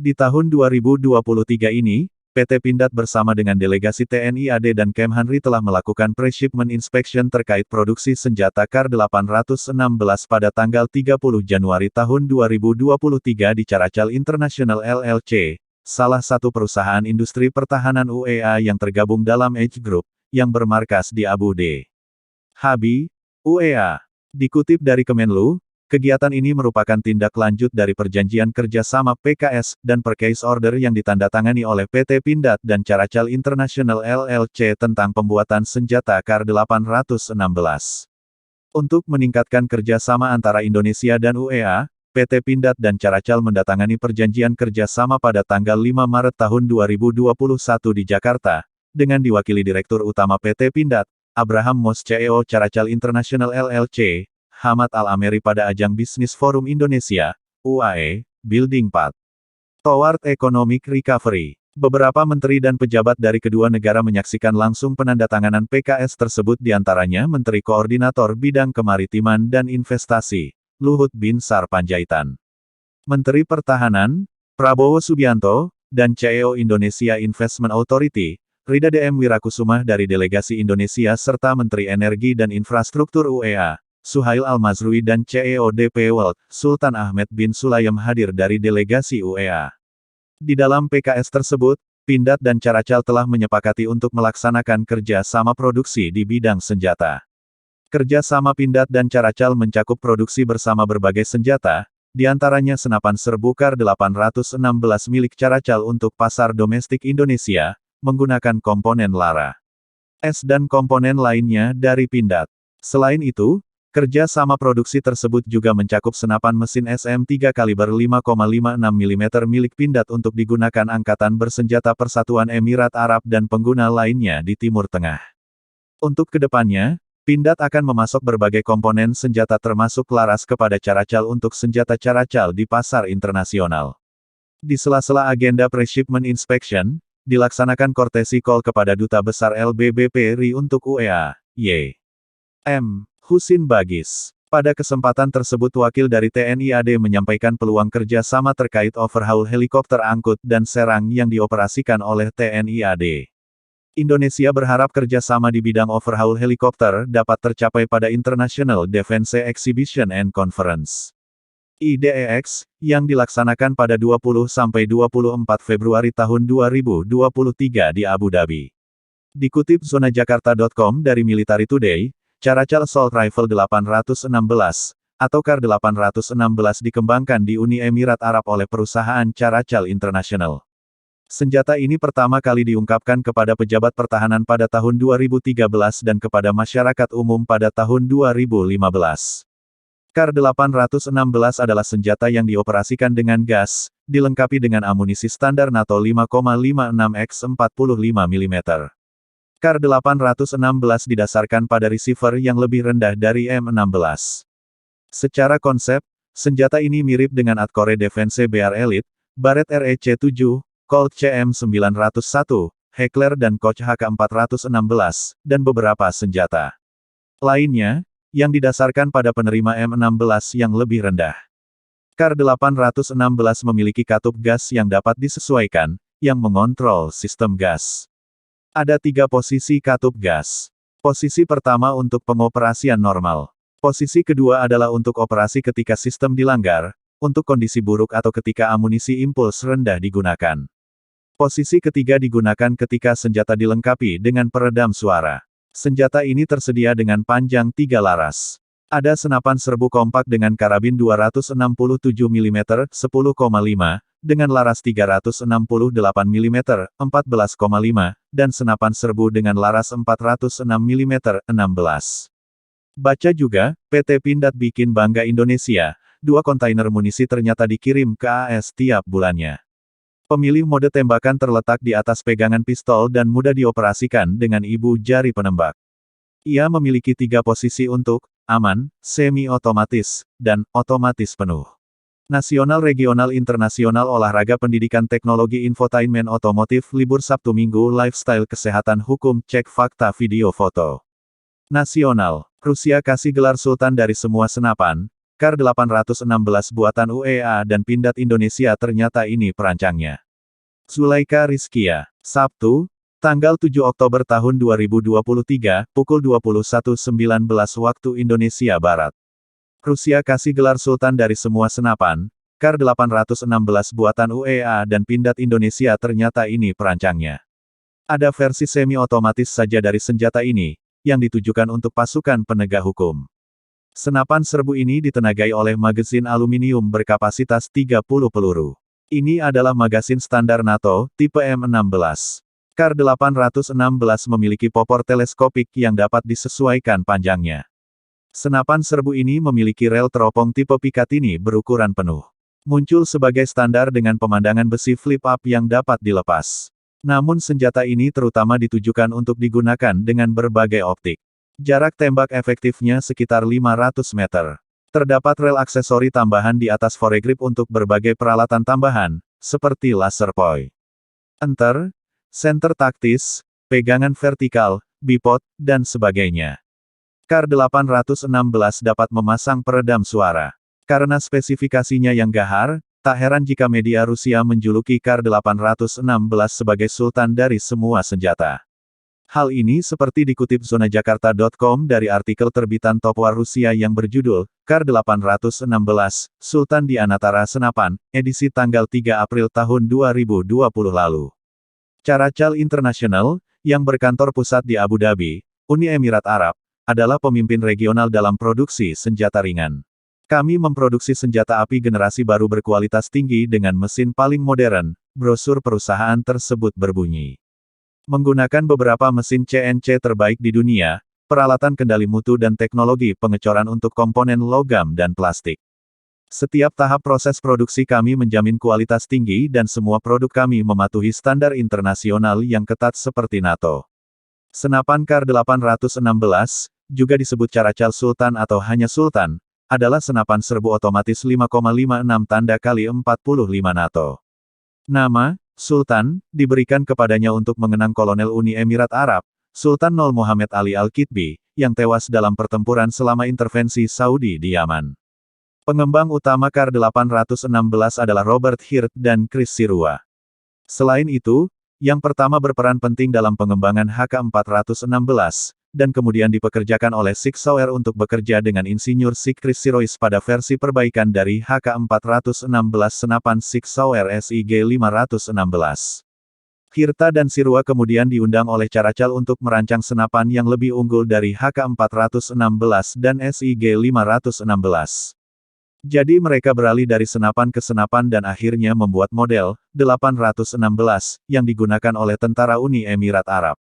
Di tahun 2023 ini, PT Pindad bersama dengan delegasi TNI AD dan Kemhanri telah melakukan pre-shipment inspection terkait produksi senjata Kar 816 pada tanggal 30 Januari tahun 2023 di Caracal International LLC, salah satu perusahaan industri pertahanan UEA yang tergabung dalam Edge Group, yang bermarkas di Abu Dhabi, UEA. Dikutip dari Kemenlu, kegiatan ini merupakan tindak lanjut dari perjanjian kerjasama PKS dan purchase order yang ditandatangani oleh PT Pindad dan Caracal International LLC tentang pembuatan senjata Kar 816. Untuk meningkatkan kerjasama antara Indonesia dan UEA, PT Pindad dan Caracal mendatangani perjanjian kerjasama pada tanggal 5 Maret tahun 2021 di Jakarta, dengan diwakili Direktur Utama PT Pindad, Abraham Mos CEO Caracal International LLC, Hamad Al-Ameri pada ajang Bisnis Forum Indonesia, UAE, Building Path Toward Economic Recovery. Beberapa menteri dan pejabat dari kedua negara menyaksikan langsung penandatanganan PKS tersebut diantaranya Menteri Koordinator Bidang Kemaritiman dan Investasi, Luhut Binsar Panjaitan. Menteri Pertahanan, Prabowo Subianto, dan CEO Indonesia Investment Authority, Rida DM Wirakusumah dari delegasi Indonesia serta Menteri Energi dan Infrastruktur UEA, Suhail Al-Mazrui dan CEO DP World, Sultan Ahmed bin Sulayem hadir dari delegasi UEA. Di dalam PKS tersebut, Pindad dan Caracal telah menyepakati untuk melaksanakan kerja sama produksi di bidang senjata. Kerja sama Pindad dan Caracal mencakup produksi bersama berbagai senjata, diantaranya senapan serbu Kar 816 milik Caracal untuk pasar domestik Indonesia, menggunakan komponen Lara S dan komponen lainnya dari Pindad. Selain itu, kerja sama produksi tersebut juga mencakup senapan mesin SM3 kaliber 5,56 mm milik Pindad untuk digunakan Angkatan Bersenjata Persatuan Emirat Arab dan pengguna lainnya di Timur Tengah. Untuk kedepannya, Pindad akan memasok berbagai komponen senjata termasuk laras kepada Caracal untuk senjata Caracal di pasar internasional. Di sela-sela agenda pre-shipment inspection, dilaksanakan courtesy call kepada Duta Besar LBBP RI untuk UEA, Y.M. Husin Bagis. Pada kesempatan tersebut wakil dari TNI AD menyampaikan peluang kerja sama terkait overhaul helikopter angkut dan serang yang dioperasikan oleh TNI AD. Indonesia berharap kerjasama di bidang overhaul helikopter dapat tercapai pada International Defense Exhibition and Conference IDEX, yang dilaksanakan pada 20–24 Februari tahun 2023 di Abu Dhabi. Dikutip zonajakarta.com dari Military Today, Caracal Assault Rifle 816, atau Kar 816 dikembangkan di Uni Emirat Arab oleh perusahaan Caracal International. Senjata ini pertama kali diungkapkan kepada pejabat pertahanan pada tahun 2013 dan kepada masyarakat umum pada tahun 2015. Kar 816 adalah senjata yang dioperasikan dengan gas, dilengkapi dengan amunisi standar NATO 5,56x 45 mm. Kar 816 didasarkan pada receiver yang lebih rendah dari M16. Secara konsep, senjata ini mirip dengan Adcore Defense BR Elite, Barrett REC-7, Colt CM901, Heckler dan Koch HK416, dan beberapa senjata lainnya, yang didasarkan pada penerima M16 yang lebih rendah. Kar 816 memiliki katup gas yang dapat disesuaikan, yang mengontrol sistem gas. Ada 3 posisi katup gas. Posisi pertama untuk pengoperasian normal. Posisi kedua adalah untuk operasi ketika sistem dilanggar, untuk kondisi buruk atau ketika amunisi impuls rendah digunakan. Posisi ketiga digunakan ketika senjata dilengkapi dengan peredam suara. Senjata ini tersedia dengan panjang 3 laras. Ada senapan serbu kompak dengan karabin 267 mm 10,5, dengan laras 368 mm 14,5, dan senapan serbu dengan laras 406 mm 16. Baca juga, PT Pindad bikin bangga Indonesia, 2 kontainer munisi ternyata dikirim ke AS tiap bulannya. Pemilih mode tembakan terletak di atas pegangan pistol dan mudah dioperasikan dengan ibu jari penembak. Ia memiliki 3 posisi untuk aman, semi-otomatis, dan otomatis penuh. Nasional Regional Internasional Olahraga Pendidikan Teknologi Infotainment Otomotif Libur Sabtu Minggu Lifestyle Kesehatan Hukum Cek Fakta Video Foto. Nasional, Rusia kasih gelar Sultan dari semua senapan, Kar 816 buatan UEA dan Pindad Indonesia ternyata ini perancangnya. Zulaika Rizkia, Sabtu, tanggal 7 Oktober tahun 2023, pukul 21.19 waktu Indonesia Barat. Rusia kasih gelar Sultan dari semua senapan, Kar 816 buatan UEA dan Pindad Indonesia ternyata ini perancangnya. Ada versi semi-otomatis saja dari senjata ini, yang ditujukan untuk pasukan penegak hukum. Senapan serbu ini ditenagai oleh magazin aluminium berkapasitas 30 peluru. Ini adalah magazin standar NATO, tipe M16. Kar 816 memiliki popor teleskopik yang dapat disesuaikan panjangnya. Senapan serbu ini memiliki rel teropong tipe Picatinny berukuran penuh. Muncul sebagai standar dengan pemandangan besi flip-up yang dapat dilepas. Namun senjata ini terutama ditujukan untuk digunakan dengan berbagai optik. Jarak tembak efektifnya sekitar 500 meter. Terdapat rel aksesori tambahan di atas foregrip untuk berbagai peralatan tambahan, seperti laser point, center taktis, pegangan vertikal, bipod, dan sebagainya. Kar 816 dapat memasang peredam suara. Karena spesifikasinya yang gahar, tak heran jika media Rusia menjuluki Kar 816 sebagai sultan dari semua senjata. Hal ini seperti dikutip zonajakarta.com dari artikel terbitan Top War Rusia yang berjudul, Kar 816, Sultan di Anatara Senapan, edisi tanggal 3 April tahun 2020 lalu. Caracal International, yang berkantor pusat di Abu Dhabi, Uni Emirat Arab, adalah pemimpin regional dalam produksi senjata ringan. Kami memproduksi senjata api generasi baru berkualitas tinggi dengan mesin paling modern, brosur perusahaan tersebut berbunyi. Menggunakan beberapa mesin CNC terbaik di dunia, peralatan kendali mutu dan teknologi pengecoran untuk komponen logam dan plastik. Setiap tahap proses produksi kami menjamin kualitas tinggi dan semua produk kami mematuhi standar internasional yang ketat seperti NATO. Senapan Kar 816, juga disebut Caracal Sultan atau hanya Sultan, adalah senapan serbu otomatis 5,56 tanda kali 45 NATO. Nama Sultan, diberikan kepadanya untuk mengenang Kolonel Uni Emirat Arab, Sultan Nol Mohammed Ali Al-Kitbi, yang tewas dalam pertempuran selama intervensi Saudi di Yaman. Pengembang utama Kar 816 adalah Robert Hirt dan Chris Sirua. Selain itu, yang pertama berperan penting dalam pengembangan HK416, dan kemudian dipekerjakan oleh Sig Sauer untuk bekerja dengan insinyur Sig Chris Sirois pada versi perbaikan dari HK416 senapan Sig Sauer SIG 516. Hirta dan Sirua kemudian diundang oleh Caracal untuk merancang senapan yang lebih unggul dari HK416 dan SIG 516. Jadi mereka beralih dari senapan ke senapan dan akhirnya membuat model 816 yang digunakan oleh tentara Uni Emirat Arab.